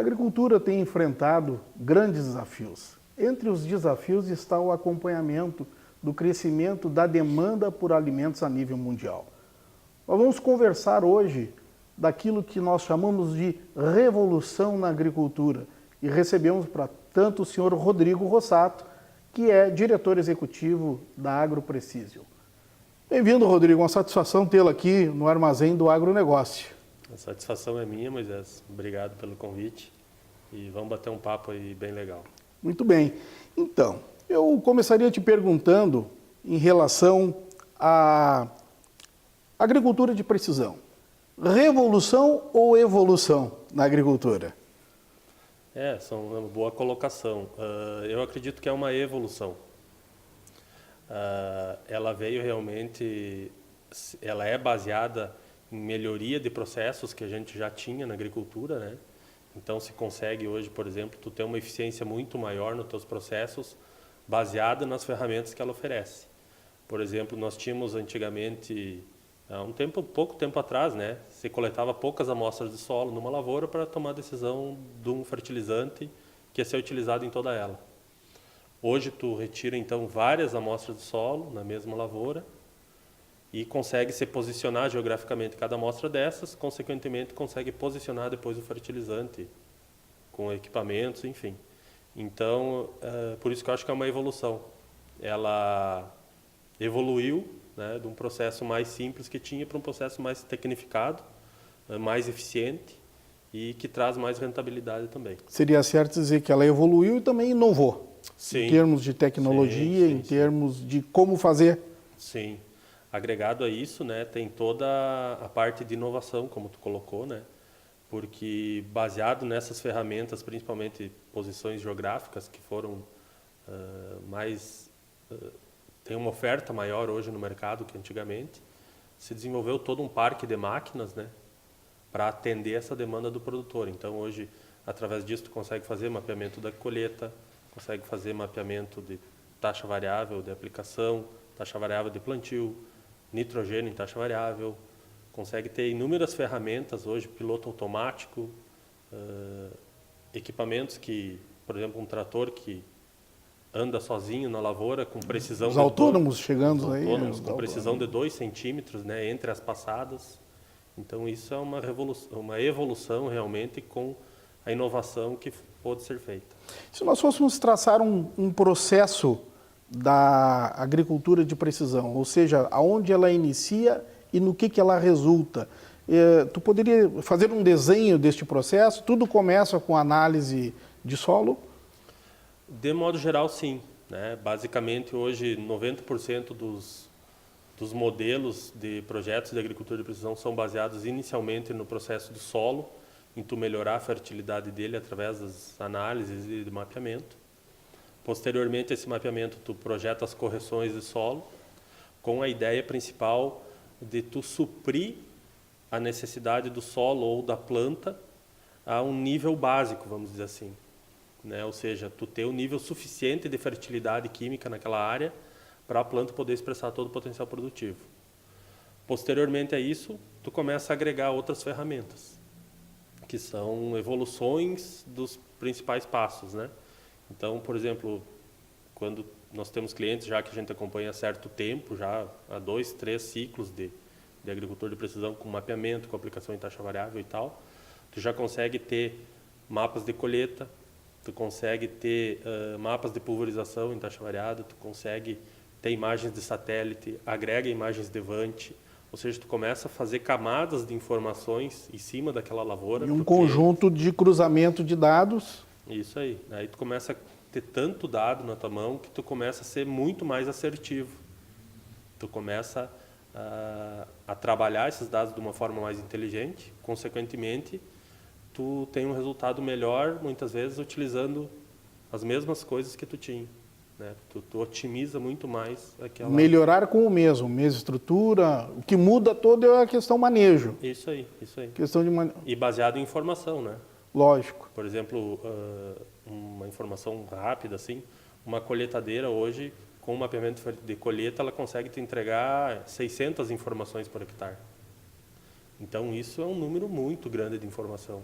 agricultura tem enfrentado grandes desafios. Entre os desafios está o acompanhamento do crescimento da demanda por alimentos a nível mundial. Nós vamos conversar hoje daquilo que nós chamamos de revolução na agricultura e recebemos para tanto o senhor Rodrigo Rossato, que é diretor executivo da AgroPrecision. Bem-vindo, Rodrigo, uma satisfação tê-lo aqui no Armazém do Agronegócio. A satisfação é minha, Moisés. Obrigado pelo convite e vamos bater um papo aí bem legal. Muito bem. Então, eu começaria te perguntando em relação à agricultura de precisão. Revolução ou evolução na agricultura? Essa é uma boa colocação. Eu acredito que é uma evolução. Ela veio realmente, ela é baseada em melhoria de processos que a gente já tinha na agricultura, né? Então se consegue hoje, por exemplo, tu ter uma eficiência muito maior nos teus processos baseada nas ferramentas que ela oferece. Por exemplo, nós tínhamos antigamente, há pouco tempo atrás, né, se coletava poucas amostras de solo numa lavoura para tomar a decisão de um fertilizante que ia ser utilizado em toda ela. Hoje tu retira então várias amostras de solo na mesma lavoura e consegue se posicionar geograficamente cada amostra dessas, consequentemente consegue posicionar depois o fertilizante com equipamentos, enfim. Então, por isso que eu acho que é uma evolução. Ela evoluiu, né, de um processo mais simples que tinha para um processo mais tecnificado, mais eficiente e que traz mais rentabilidade também. Seria certo dizer que ela evoluiu e também inovou, sim, em termos de tecnologia, sim, em termos de como fazer. Sim. Agregado a isso, né, tem toda a parte de inovação, como tu colocou, né, porque baseado nessas ferramentas, principalmente posições geográficas que foram tem uma oferta maior hoje no mercado que antigamente, se desenvolveu todo um parque de máquinas, né, para atender essa demanda do produtor. Então hoje, através disso, tu consegue fazer mapeamento da colheita, consegue fazer mapeamento de taxa variável de aplicação, taxa variável de plantio, nitrogênio em taxa variável, consegue ter inúmeras ferramentas hoje, piloto automático, equipamentos que, por exemplo, um trator que anda sozinho na lavoura com precisão... Os autônomos chegando aí. Com precisão de 2 centímetros, né, entre as passadas. Então isso é uma evolução realmente com a inovação que pode ser feita. Se nós fôssemos traçar um processo da agricultura de precisão, ou seja, aonde ela inicia e no que ela resulta. Tu poderia fazer um desenho deste processo? Tudo começa com análise de solo? De modo geral, sim, né? Basicamente, hoje, 90% dos modelos de projetos de agricultura de precisão são baseados inicialmente no processo do solo, em tu melhorar a fertilidade dele através das análises e de mapeamento. Posteriormente, esse mapeamento, tu projeta as correções de solo com a ideia principal de tu suprir a necessidade do solo ou da planta a um nível básico, vamos dizer assim, né? Ou seja, tu ter um nível suficiente de fertilidade química naquela área para a planta poder expressar todo o potencial produtivo. Posteriormente a isso, tu começa a agregar outras ferramentas, que são evoluções dos principais passos, né? Então, por exemplo, quando nós temos clientes já que a gente acompanha há certo tempo, já há 2, 3 ciclos de agricultura de precisão com mapeamento, com aplicação em taxa variável e tal, tu já consegue ter mapas de colheita, tu consegue ter mapas de pulverização em taxa variada, tu consegue ter imagens de satélite, agrega imagens de Vante, ou seja, tu começa a fazer camadas de informações em cima daquela lavoura. E um conjunto de cruzamento de dados. Isso aí. Aí tu começa a ter tanto dado na tua mão que tu começa a ser muito mais assertivo. Tu começa a trabalhar esses dados de uma forma mais inteligente, consequentemente, tu tem um resultado melhor, muitas vezes, utilizando as mesmas coisas que tu tinha, né? Tu otimiza muito mais aquela... Melhorar com o mesma estrutura, o que muda todo é a questão manejo. Isso aí, isso aí. Questão de E baseado em informação, né? Lógico. Por exemplo, uma informação rápida, assim, uma colheitadeira hoje, com o mapeamento de colheita, ela consegue te entregar 600 informações por hectare. Então, isso é um número muito grande de informação.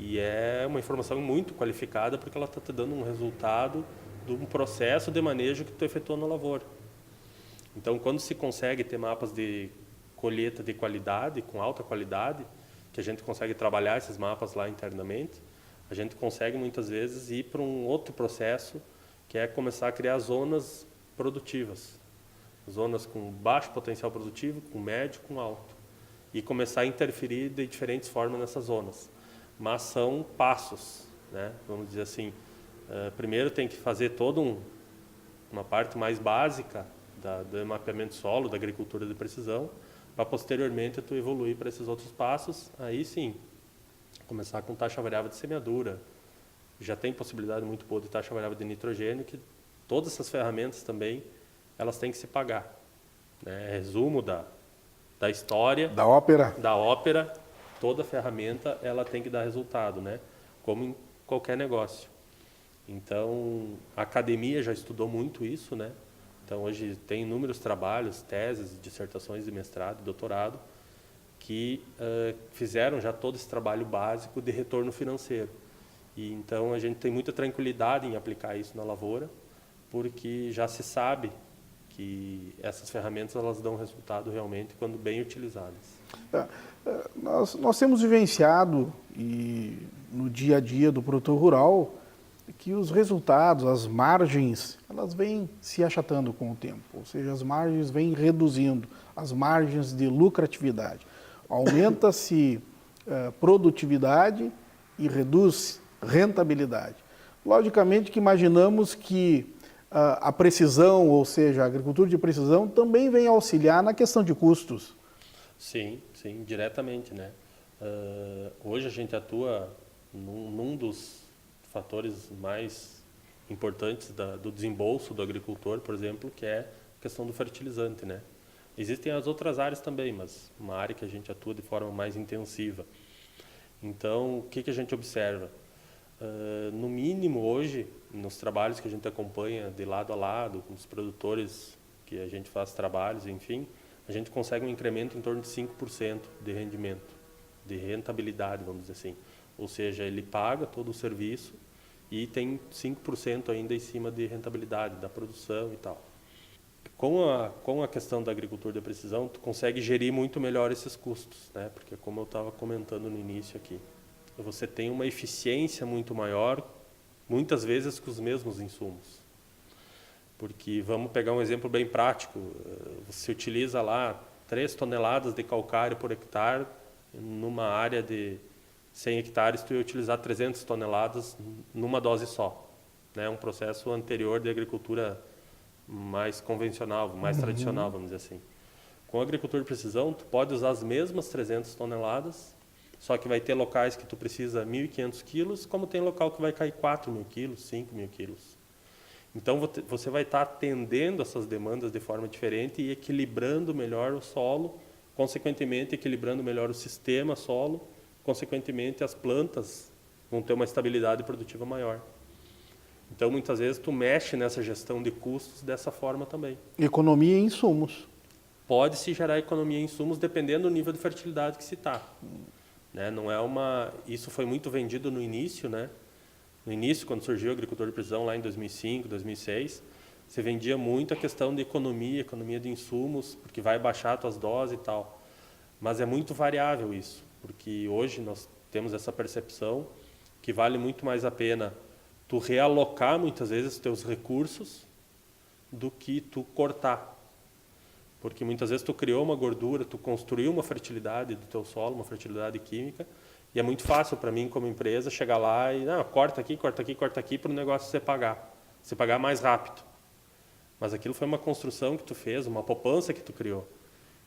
E é uma informação muito qualificada porque ela está te dando um resultado de um processo de manejo que tu efetuou na lavoura. Então, quando se consegue ter mapas de colheita de qualidade, com alta qualidade, que a gente consegue trabalhar esses mapas lá internamente, a gente consegue muitas vezes ir para um outro processo, que é começar a criar zonas produtivas. Zonas com baixo potencial produtivo, com médio, com alto. E começar a interferir de diferentes formas nessas zonas. Mas são passos, né? Vamos dizer assim. Primeiro tem que fazer toda uma parte mais básica do mapeamento solo, da agricultura de precisão, para posteriormente tu evoluir para esses outros passos. Aí sim, começar com taxa variável de semeadura. Já tem possibilidade muito boa de taxa variável de nitrogênio, que todas essas ferramentas também, elas têm que se pagar. Né? Resumo da história. Da ópera. Da ópera, toda ferramenta ela tem que dar resultado, né? Como em qualquer negócio. Então, a academia já estudou muito isso, né? Então, hoje tem inúmeros trabalhos, teses, dissertações de mestrado, doutorado, que fizeram já todo esse trabalho básico de retorno financeiro. E então a gente tem muita tranquilidade em aplicar isso na lavoura, porque já se sabe que essas ferramentas elas dão resultado realmente quando bem utilizadas. Nós temos vivenciado no dia a dia do produtor rural que os resultados, as margens, elas vêm se achatando com o tempo, ou seja, as margens vêm reduzindo, as margens de lucratividade. Aumenta-se produtividade e reduz rentabilidade. Logicamente que imaginamos que a precisão, ou seja, a agricultura de precisão, também vem auxiliar na questão de custos. Sim, sim, diretamente, né? Hoje a gente atua num dos fatores mais importantes do desembolso do agricultor, por exemplo, que é a questão do fertilizante, né? Existem as outras áreas também, mas uma área que a gente atua de forma mais intensiva. Então, o que a gente observa? No mínimo hoje, nos trabalhos que a gente acompanha de lado a lado, com os produtores que a gente faz trabalhos, enfim, a gente consegue um incremento em torno de 5% de rendimento, de rentabilidade, vamos dizer assim. Ou seja, ele paga todo o serviço e tem 5% ainda em cima de rentabilidade da produção e tal. Com a questão da agricultura de precisão, tu consegue gerir muito melhor esses custos, né? Porque como eu estava comentando no início aqui, você tem uma eficiência muito maior, muitas vezes com os mesmos insumos. Porque vamos pegar um exemplo bem prático, você utiliza lá 3 toneladas de calcário por hectare, numa área de 100 hectares tu ia utilizar 300 toneladas numa dose só. Né? Um processo anterior de agricultura mais convencional, mais tradicional, vamos dizer assim. Com a agricultura de precisão, tu pode usar as mesmas 300 toneladas, só que vai ter locais que tu precisa 1.500 quilos, como tem local que vai cair 4.000 quilos, 5.000 quilos. Então, você vai estar atendendo essas demandas de forma diferente e equilibrando melhor o solo, consequentemente equilibrando melhor o sistema solo, consequentemente as plantas vão ter uma estabilidade produtiva maior. Então, muitas vezes, tu mexe nessa gestão de custos dessa forma também. Economia em insumos. Pode-se gerar economia em insumos dependendo do nível de fertilidade que se está. Né? Não é isso foi muito vendido no início, né? No início, quando surgiu a agricultura de precisão, lá em 2005, 2006, se vendia muito a questão de economia de insumos, porque vai baixar as tuas doses e tal. Mas é muito variável isso, porque hoje nós temos essa percepção que vale muito mais a pena tu realocar muitas vezes os teus recursos do que tu cortar. Porque muitas vezes tu criou uma gordura, tu construiu uma fertilidade do teu solo, uma fertilidade química, e é muito fácil para mim como empresa chegar lá e corta aqui para o negócio você pagar mais rápido. Mas aquilo foi uma construção que tu fez, uma poupança que tu criou.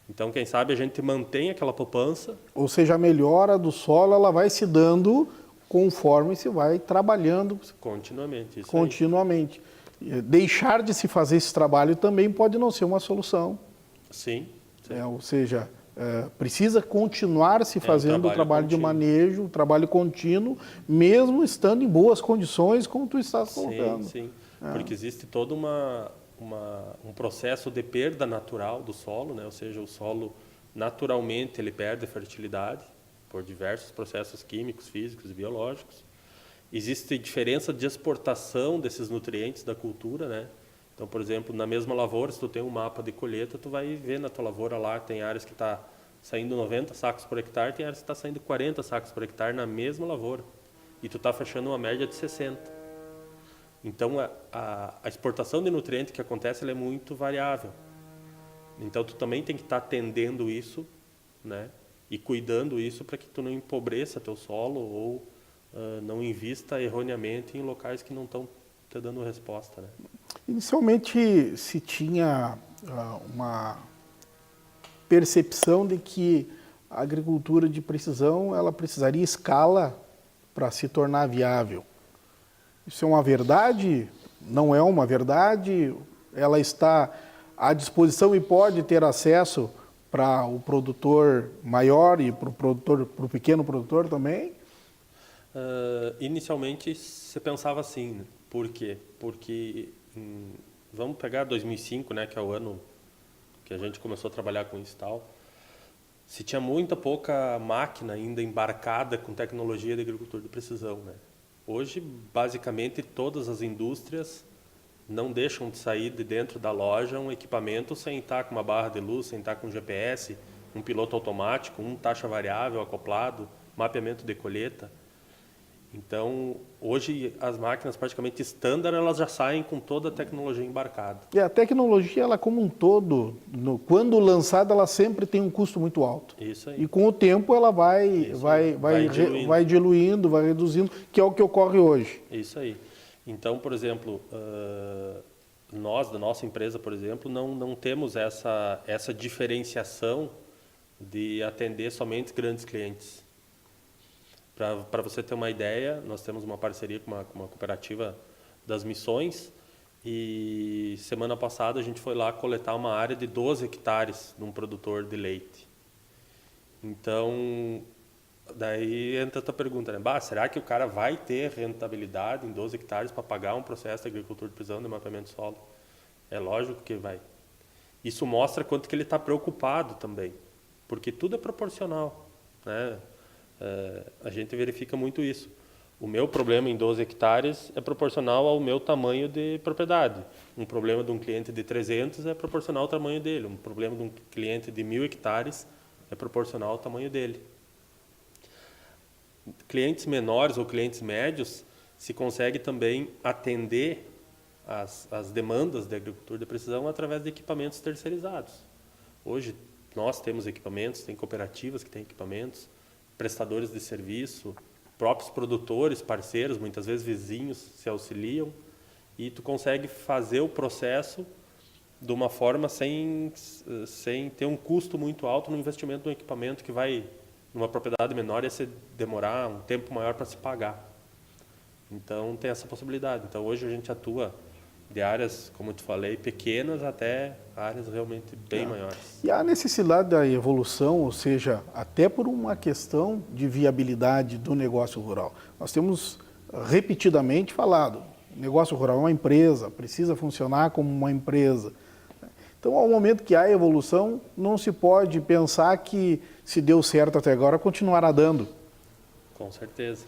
Então, quem sabe a gente mantém aquela poupança. Ou seja, a melhora do solo ela vai se dando conforme se vai trabalhando continuamente. Isso continuamente. Aí. Deixar de se fazer esse trabalho também pode não ser uma solução. Sim. Ou seja, precisa continuar se fazendo o trabalho de manejo, o trabalho contínuo, mesmo estando em boas condições, como tu estás colocando. Sim. Porque existe todo um processo de perda natural do solo, né? Ou seja, o solo naturalmente ele perde fertilidade por diversos processos químicos, físicos e biológicos. Existe diferença de exportação desses nutrientes da cultura, né? Então, por exemplo, na mesma lavoura, se tu tem um mapa de colheita, tu vai ver na tua lavoura lá, tem áreas que está saindo 90 sacos por hectare, tem áreas que está saindo 40 sacos por hectare na mesma lavoura. E tu está fechando uma média de 60. Então, a exportação de nutriente que acontece, ela é muito variável. Então, tu também tem que estar atendendo isso, né? E cuidando isso para que tu não empobreça teu solo ou não invista erroneamente em locais que não estão te dando resposta, né? Inicialmente se tinha uma percepção de que a agricultura de precisão ela precisaria escala para se tornar viável. Isso é uma verdade? Não é uma verdade? Ela está à disposição e pode ter acesso para o produtor maior e para o pequeno produtor também? Inicialmente você pensava assim, né? Por quê? Porque vamos pegar 2005, né, que é o ano que a gente começou a trabalhar com isso e tal. Se tinha muita pouca máquina ainda embarcada com tecnologia de agricultura de precisão, né? Hoje, basicamente, todas as indústrias não deixam de sair de dentro da loja um equipamento sem estar com uma barra de luz, sem estar com GPS, um piloto automático, taxa variável acoplado, mapeamento de colheita. Então, hoje as máquinas praticamente standard, elas já saem com toda a tecnologia embarcada. E a tecnologia, ela como um todo, quando lançada, ela sempre tem um custo muito alto. Isso aí. E com o tempo ela vai diluindo, vai reduzindo, que é o que ocorre hoje. Isso aí. Então, por exemplo, nós, da nossa empresa, por exemplo, não temos essa diferenciação de atender somente grandes clientes. Para você ter uma ideia, nós temos uma parceria com uma cooperativa das Missões e semana passada a gente foi lá coletar uma área de 12 hectares de um produtor de leite. Então, daí entra a tua pergunta, né? Será que o cara vai ter rentabilidade em 12 hectares para pagar um processo de agricultura de precisão de mapeamento de solo? É lógico que vai. Isso mostra quanto que ele está preocupado também, porque tudo é proporcional, né? A gente verifica muito isso. O meu problema em 12 hectares é proporcional ao meu tamanho de propriedade. Um problema de um cliente de 300 é proporcional ao tamanho dele. Um problema de um cliente de 1.000 hectares é proporcional ao tamanho dele. Clientes menores ou clientes médios se consegue também atender as demandas de agricultura de precisão através de equipamentos terceirizados. Hoje nós temos equipamentos, tem cooperativas que têm equipamentos, prestadores de serviço, próprios produtores, parceiros, muitas vezes vizinhos se auxiliam e tu consegue fazer o processo de uma forma sem ter um custo muito alto no investimento de um equipamento que vai, numa propriedade menor, ia se demorar um tempo maior para se pagar. Então tem essa possibilidade. Então hoje a gente atua de áreas, como eu te falei, pequenas até áreas realmente bem maiores. E a necessidade da evolução, ou seja, até por uma questão de viabilidade do negócio rural. Nós temos repetidamente falado, o negócio rural é uma empresa, precisa funcionar como uma empresa. Então, ao momento que há evolução, não se pode pensar que se deu certo até agora, continuará dando. Com certeza.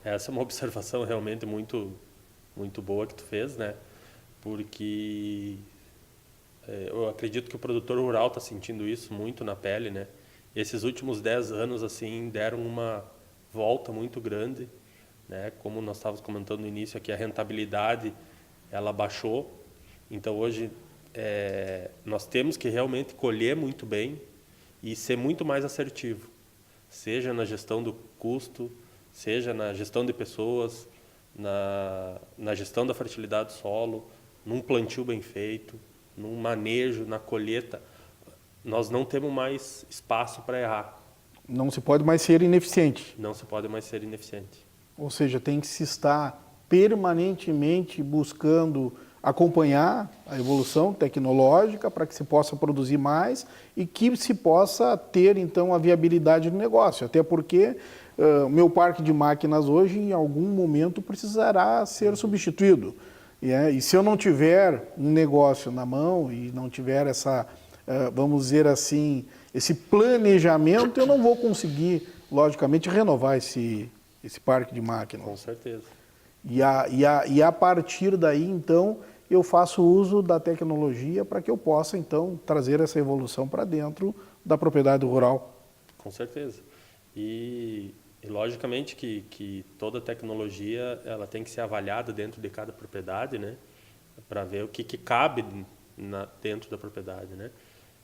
Essa é uma observação realmente muito, muito boa que tu fez, né? Porque eu acredito que o produtor rural está sentindo isso muito na pele, né? Esses últimos 10 anos assim deram uma volta muito grande, né? Como nós estávamos comentando no início aqui, a rentabilidade ela baixou. Então hoje nós temos que realmente colher muito bem e ser muito mais assertivo, seja na gestão do custo, seja na gestão de pessoas, na gestão da fertilidade do solo, num plantio bem feito, num manejo, na colheita. Nós não temos mais espaço para errar. Não se pode mais ser ineficiente. Não se pode mais ser ineficiente. Ou seja, tem que se estar permanentemente buscando acompanhar a evolução tecnológica para que se possa produzir mais e que se possa ter, então, a viabilidade do negócio. Até porque o meu parque de máquinas hoje, em algum momento, precisará ser substituído. E se eu não tiver um negócio na mão e não tiver essa, vamos dizer assim, esse planejamento, eu não vou conseguir logicamente, renovar esse parque de máquinas. Com certeza. E a partir daí, então, eu faço uso da tecnologia para que eu possa, então, trazer essa evolução para dentro da propriedade rural. Com certeza. E logicamente que toda tecnologia ela tem que ser avaliada dentro de cada propriedade, né? Para ver o que cabe dentro da propriedade, né?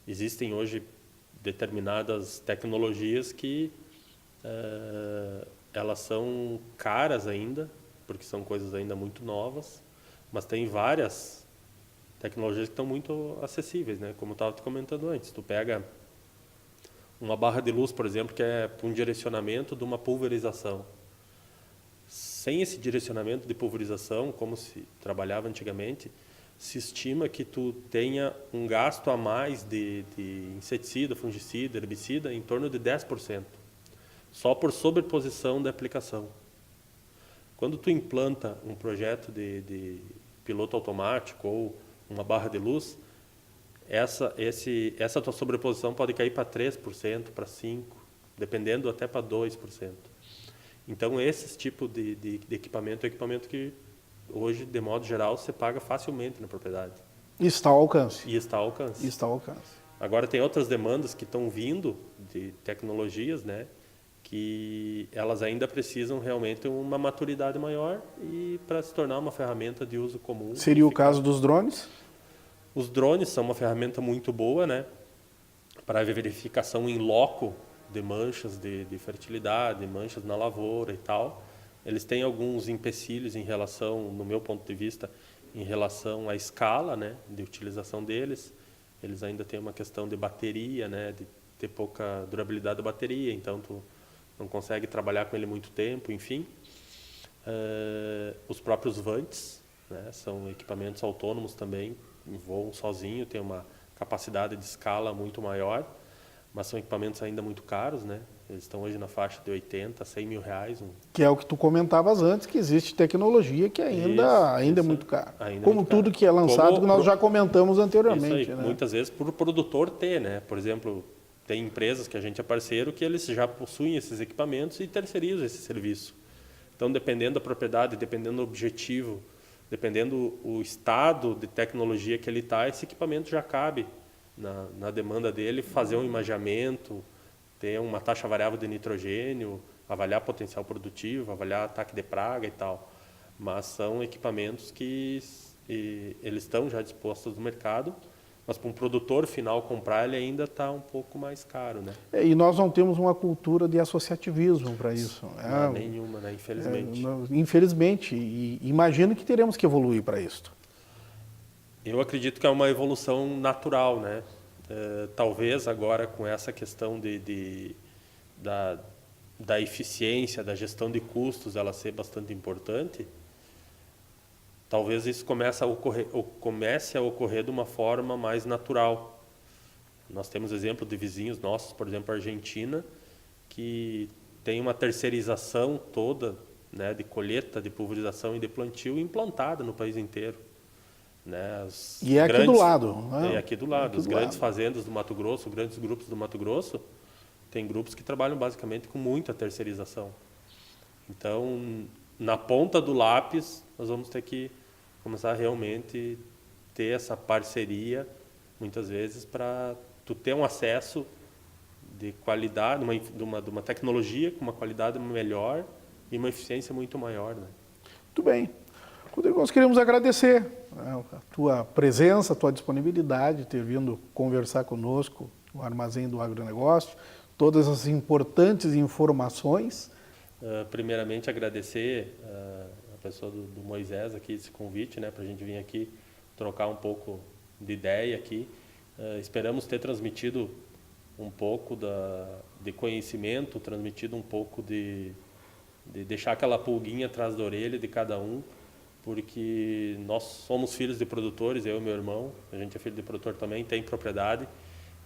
Existem hoje determinadas tecnologias que elas são caras ainda, porque são coisas ainda muito novas, mas tem várias tecnologias que estão muito acessíveis, né? Como eu estava te comentando antes, tu pega uma barra de luz, por exemplo, que é um direcionamento de uma pulverização. Sem esse direcionamento de pulverização, como se trabalhava antigamente, se estima que tu tenha um gasto a mais de inseticida, fungicida, herbicida em torno de 10%, só por sobreposição da aplicação. Quando tu implanta um projeto de piloto automático ou uma barra de luz, essa tua sobreposição pode cair para 3%, para 5%, dependendo até para 2%. Então, esse tipo de equipamento é equipamento que hoje, de modo geral, você paga facilmente na propriedade. Está ao alcance. E está ao alcance. Está ao alcance. Agora, tem outras demandas que estão vindo de tecnologias, né, que elas ainda precisam realmente uma maturidade maior e para se tornar uma ferramenta de uso comum. Seria o caso dos drones? Os drones são uma ferramenta muito boa, né, para verificação em loco de manchas de fertilidade, manchas na lavoura e tal. Eles têm alguns empecilhos em relação, no meu ponto de vista, em relação à escala, né, de utilização deles. Eles ainda têm uma questão de bateria, né, de ter pouca durabilidade da bateria, então tu não consegue trabalhar com ele muito tempo, enfim. Os próprios vantes, né, são equipamentos autônomos também, voam sozinho, tem uma capacidade de escala muito maior, mas são equipamentos ainda muito caros, né? Eles estão hoje na faixa de 80, 100 mil reais. Que é o que tu comentavas antes, que existe tecnologia que ainda é muito cara. Como muito tudo caro. Que é lançado, que nós já comentamos anteriormente. Isso aí, né? Muitas vezes por o produtor ter, né? Por exemplo, tem empresas que a gente é parceiro que eles já possuem esses equipamentos e terceirizam esse serviço. Então, dependendo da propriedade, dependendo do objetivo, dependendo o estado de tecnologia que ele está, esse equipamento já cabe na demanda dele, fazer um imageamento, ter uma taxa variável de nitrogênio, avaliar potencial produtivo, avaliar ataque de praga e tal. Mas são equipamentos que eles estão já dispostos no mercado, mas para um produtor final comprar ele ainda está um pouco mais caro, né? E nós não temos uma cultura de associativismo para isso. Não, nenhuma, né? Infelizmente. Infelizmente, e imagino que teremos que evoluir para isso. Eu acredito que é uma evolução natural, né? Talvez agora com essa questão da eficiência, da gestão de custos, ela ser bastante importante, talvez isso comece a ocorrer de uma forma mais natural. Nós temos exemplo de vizinhos nossos, por exemplo, a Argentina, que tem uma terceirização toda, né, de colheita, de pulverização e de plantio implantada no país inteiro. Né, e é aqui do lado. Né? É aqui do lado. As grandes fazendas do Mato Grosso, grandes grupos do Mato Grosso, tem grupos que trabalham basicamente com muita terceirização. Então, na ponta do lápis, nós vamos ter que começar a realmente ter essa parceria, muitas vezes, para tu ter um acesso de qualidade, de uma tecnologia com uma qualidade melhor e uma eficiência muito maior. Né? Muito bem. Rodrigo, nós queremos agradecer a tua presença, a tua disponibilidade, ter vindo conversar conosco no Armazém do Agronegócio, todas as importantes informações. Primeiramente, agradecer a pessoa do Moisés aqui, esse convite, né, para a gente vir aqui trocar um pouco de ideia aqui. Esperamos ter transmitido um pouco de conhecimento, transmitido um pouco de deixar aquela pulguinha atrás da orelha de cada um, porque nós somos filhos de produtores, eu e meu irmão, a gente é filho de produtor também, tem propriedade,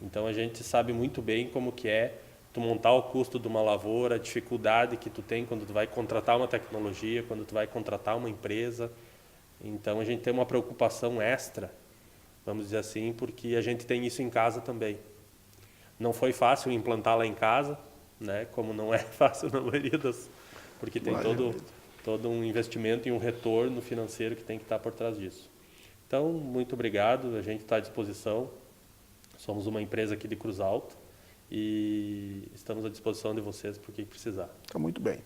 então a gente sabe muito bem como que é tu montar o custo de uma lavoura, a dificuldade que tu tem quando tu vai contratar uma tecnologia, quando tu vai contratar uma empresa. Então a gente tem uma preocupação extra, vamos dizer assim, porque a gente tem isso em casa também. Não foi fácil implantar lá em casa, né? Como não é fácil na maioria das... Porque tem todo um investimento e um retorno financeiro que tem que estar por trás disso. Então, muito obrigado, a gente está à disposição. Somos uma empresa aqui de Cruz Alta e estamos à disposição de vocês para o que precisar. Está muito bem.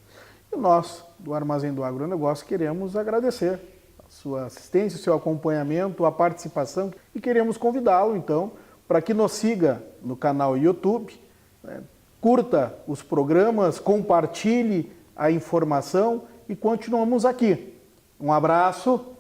E nós, do Armazém do Agronegócio, queremos agradecer a sua assistência, o seu acompanhamento, a participação e queremos convidá-lo, então, para que nos siga no canal YouTube, né? Curta os programas, compartilhe a informação e continuamos aqui. Um abraço.